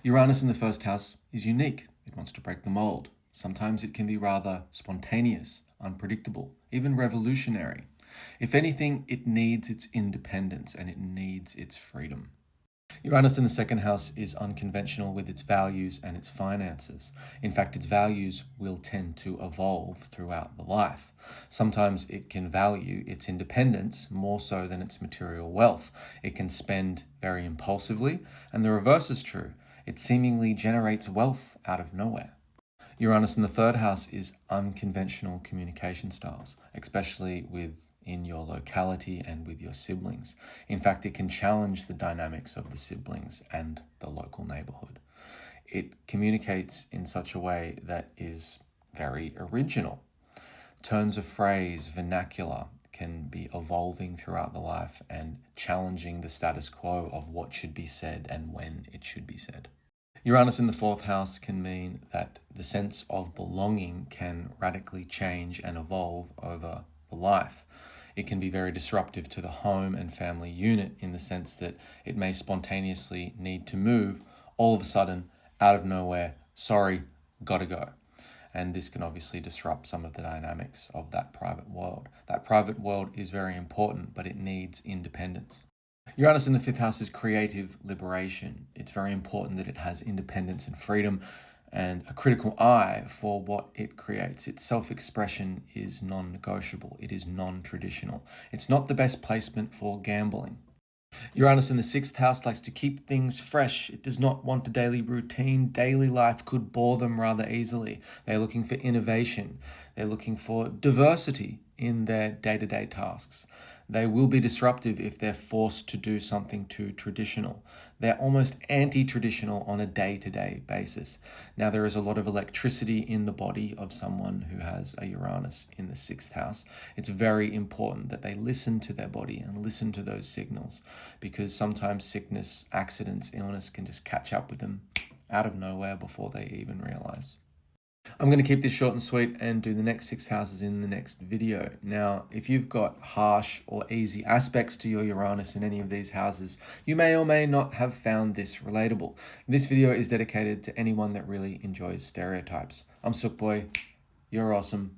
Uranus in the first house is unique. It wants to break the mold. Sometimes it can be rather spontaneous, unpredictable, even revolutionary. If anything, it needs its independence and it needs its freedom. Uranus in the second house is unconventional with its values and its finances. In fact, its values will tend to evolve throughout the life. Sometimes it can value its independence more so than its material wealth. It can spend very impulsively, and the reverse is true. It seemingly generates wealth out of nowhere. Uranus in the third house is unconventional communication styles, especially within your locality and with your siblings. In fact, it can challenge the dynamics of the siblings and the local neighborhood. It communicates in such a way that is very original. Turns of phrase, vernacular can be evolving throughout the life and challenging the status quo of what should be said and when it should be said. Uranus in the fourth house can mean that the sense of belonging can radically change and evolve over the life. It can be very disruptive to the home and family unit in the sense that it may spontaneously need to move all of a sudden, out of nowhere, sorry, gotta go. And this can obviously disrupt some of the dynamics of that private world. That private world is very important, but it needs independence. Uranus in the fifth house is creative liberation. It's very important that it has independence and freedom and a critical eye for what it creates. Its self-expression is non-negotiable. It is non-traditional. It's not the best placement for gambling. Uranus in the sixth house likes to keep things fresh. It does not want a daily routine. Daily life could bore them rather easily. They're looking for innovation. They're looking for diversity in their day-to-day tasks. They will be disruptive if they're forced to do something too traditional. They're almost anti-traditional on a day-to-day basis. Now, there is a lot of electricity in the body of someone who has a Uranus in the sixth house. It's very important that they listen to their body and listen to those signals, because sometimes sickness, accidents, illness can just catch up with them out of nowhere before they even realize. I'm going to keep this short and sweet and do the next 6 houses in the next video. Now, if you've got harsh or easy aspects to your Uranus in any of these houses, you may or may not have found this relatable. This video is dedicated to anyone that really enjoys stereotypes. I'm Sook Boy. You're awesome.